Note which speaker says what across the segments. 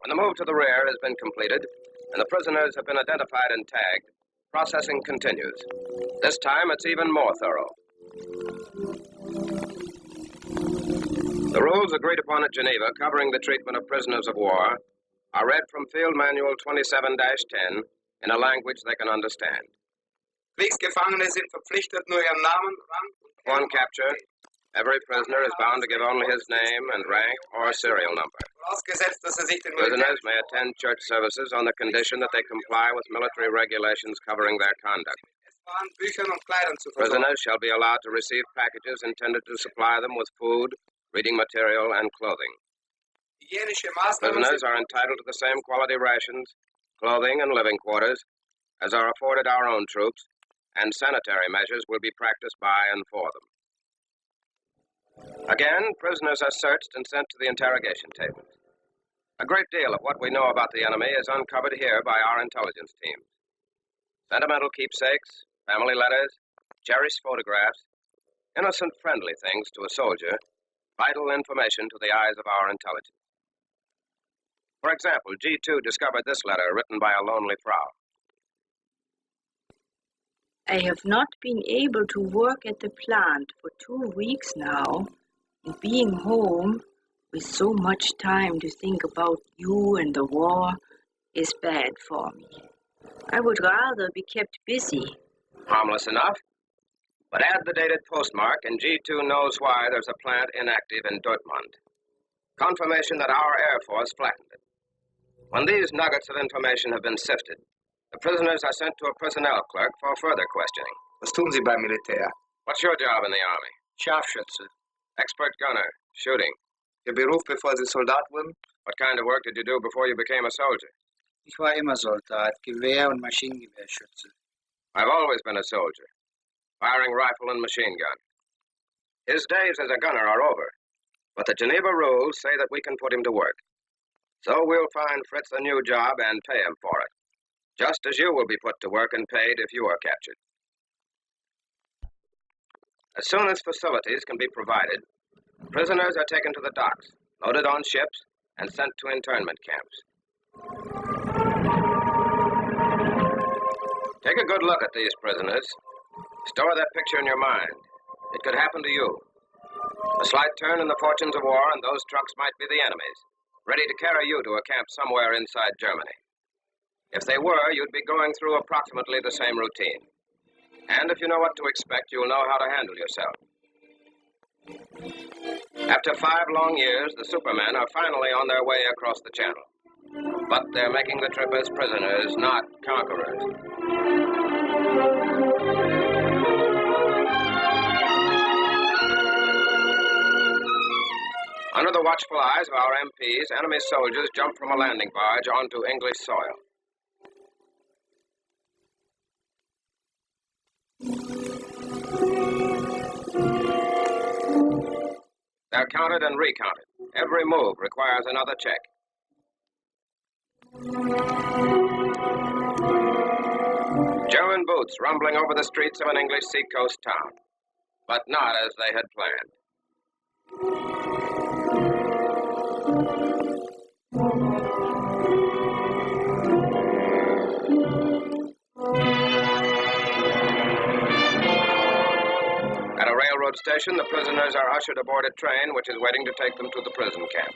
Speaker 1: When the move to the rear has been completed and the prisoners have been identified and tagged, processing continues. This time, it's even more thorough. The rules agreed upon at Geneva covering the treatment of prisoners of war are read from Field Manual 27-10 in a language they can understand.
Speaker 2: Kriegsgefangene sind verpflichtet, nur ihren Namen, Rang und
Speaker 1: Upon capture, every prisoner is bound to give only his name and rank or serial number.
Speaker 2: vorausgesetzt, dass sich den
Speaker 1: Prisoners may attend church services on the condition that they comply with military regulations covering their conduct.
Speaker 2: S-Bahn, Büchern und Kleidern zu versorgen.
Speaker 1: Prisoners shall be allowed to receive packages intended to supply them with food, reading material, and clothing.
Speaker 2: Hygienische Maßnahmen
Speaker 1: Prisoners
Speaker 2: sind
Speaker 1: are entitled to the same quality rations, clothing, and living quarters as are afforded our own troops, and sanitary measures will be practiced by and for them. Again, prisoners are searched and sent to the interrogation tables. A great deal of what we know about the enemy is uncovered here by our intelligence teams. Sentimental keepsakes, family letters, cherished photographs, innocent, friendly things to a soldier, vital information to the eyes of our intelligence. For example, G2 discovered this letter written by a lonely Frau.
Speaker 3: I have not been able to work at the plant for 2 weeks now, and being home with so much time to think about you and the war is bad for me. I would rather be kept busy.
Speaker 1: Harmless enough. But add the dated postmark, and G2 knows why there's a plant inactive in Dortmund. Confirmation that our Air Force flattened it. When these nuggets of information have been sifted, the prisoners are sent to a personnel clerk for further questioning.
Speaker 2: Was tun Sie beim Militär?
Speaker 1: What's your job in the Army?
Speaker 2: Scharfschütze.
Speaker 1: Expert gunner, shooting.
Speaker 2: Ihr Beruf, bevor Sie Soldat wurden?
Speaker 1: What kind of work did you do before you became a soldier?
Speaker 2: Ich war immer Soldat, Gewehr- und Maschinengewehrschütze.
Speaker 1: I've always been a soldier, firing rifle and machine gun. His days as a gunner are over, but the Geneva rules say that we can put him to work. So we'll find Fritz a new job and pay him for it, just as you will be put to work and paid if you are captured. As soon as facilities can be provided, prisoners are taken to the docks, loaded on ships, and sent to internment camps. Take a good look at these prisoners. Store that picture in your mind. It could happen to you. A slight turn in the fortunes of war, and those trucks might be the enemy's, ready to carry you to a camp somewhere inside Germany. If they were, you'd be going through approximately the same routine. And if you know what to expect, you'll know how to handle yourself. After 5 long years, the Supermen are finally on their way across the channel. But they're making the trip as prisoners, not conquerors. Under the watchful eyes of our MPs, enemy soldiers jump from a landing barge onto English soil. They're counted and recounted. Every move requires another check. German boots rumbling over the streets of an English seacoast town, but not as they had planned. At a railroad station, the prisoners are ushered aboard a train which is waiting to take them to the prison camp.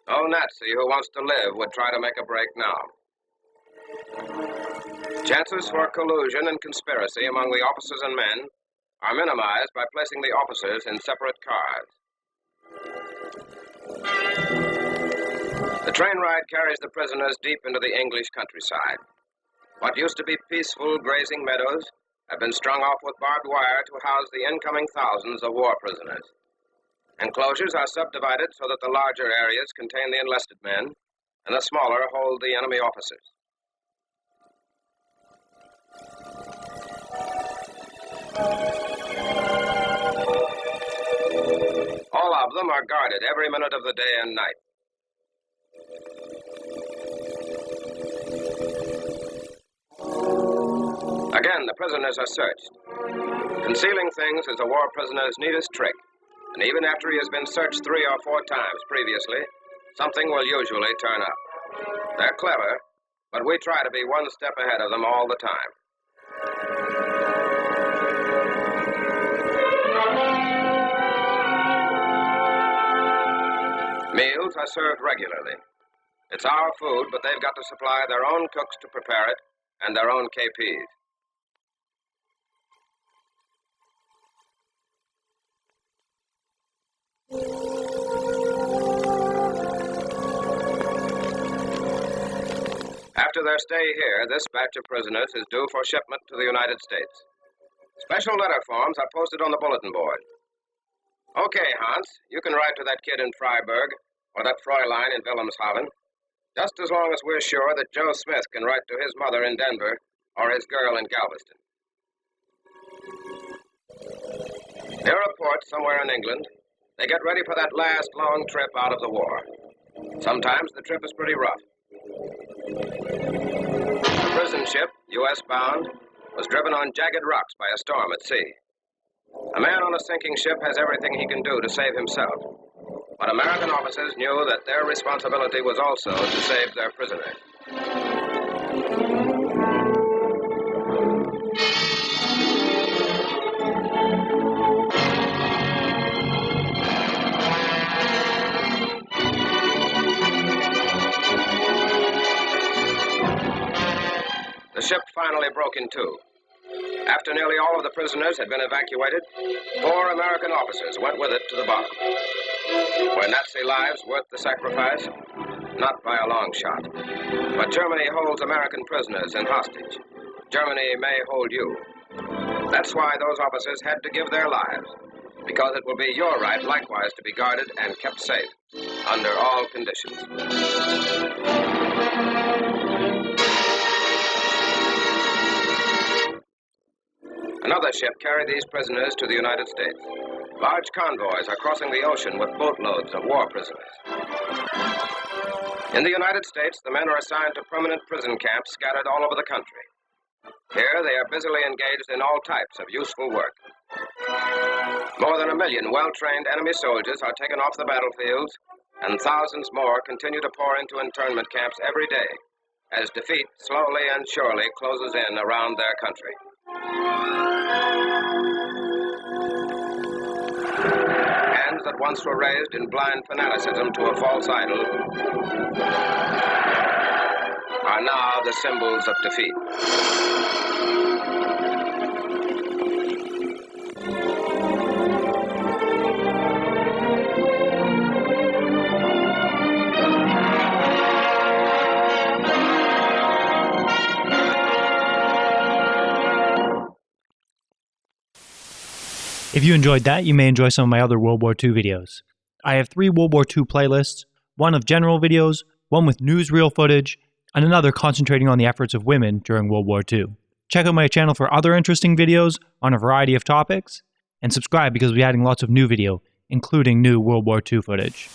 Speaker 1: No Nazi who wants to live would try to make a break now. Chances for collusion and conspiracy among the officers and men are minimized by placing the officers in separate cars. The train ride carries the prisoners deep into the English countryside. What used to be peaceful grazing meadows have been strung off with barbed wire to house the incoming thousands of war prisoners. Enclosures are subdivided so that the larger areas contain the enlisted men and the smaller hold the enemy officers. All of them are guarded every minute of the day and night. Again, the prisoners are searched. Concealing things is a war prisoner's neatest trick, And even after he has been searched 3 or 4 times previously, something will usually turn up. They're clever, but we try to be one step ahead of them all the time. Meals are served regularly. It's our food, but they've got to supply their own cooks to prepare it and their own KPs. After their stay here, this batch of prisoners is due for shipment to the United States. Special letter forms are posted on the bulletin board. Okay, Hans, you can write to that kid in Freiburg or that Fräulein in Wilhelmshaven, just as long as we're sure that Joe Smith can write to his mother in Denver or his girl in Galveston. They're a port somewhere in England. They get ready for that last long trip out of the war. Sometimes the trip is pretty rough. The prison ship, U.S. bound, was driven on jagged rocks by a storm at sea. A man on a sinking ship has everything he can do to save himself. But American officers knew that their responsibility was also to save their prisoners. The ship finally broke in two. After nearly all of the prisoners had been evacuated, 4 American officers went with it to the bottom. Were Nazi lives worth the sacrifice? Not by a long shot. But Germany holds American prisoners in hostage. Germany may hold you. That's why those officers had to give their lives, because it will be your right likewise to be guarded and kept safe under all conditions. Another ship carried these prisoners to the United States. Large convoys are crossing the ocean with boatloads of war prisoners. In the United States, the men are assigned to permanent prison camps scattered all over the country. Here, they are busily engaged in all types of useful work. More than 1 million well-trained enemy soldiers are taken off the battlefields, and thousands more continue to pour into internment camps every day, as defeat slowly and surely closes in around their country. Hands that once were raised in blind fanaticism to a false idol are now the symbols of defeat.
Speaker 4: If you enjoyed that, you may enjoy some of my other World War II videos. I have 3 World War II playlists, one of general videos, one with newsreel footage, and another concentrating on the efforts of women during World War II. Check out my channel for other interesting videos on a variety of topics, and subscribe because we'll be adding lots of new video, including new World War II footage.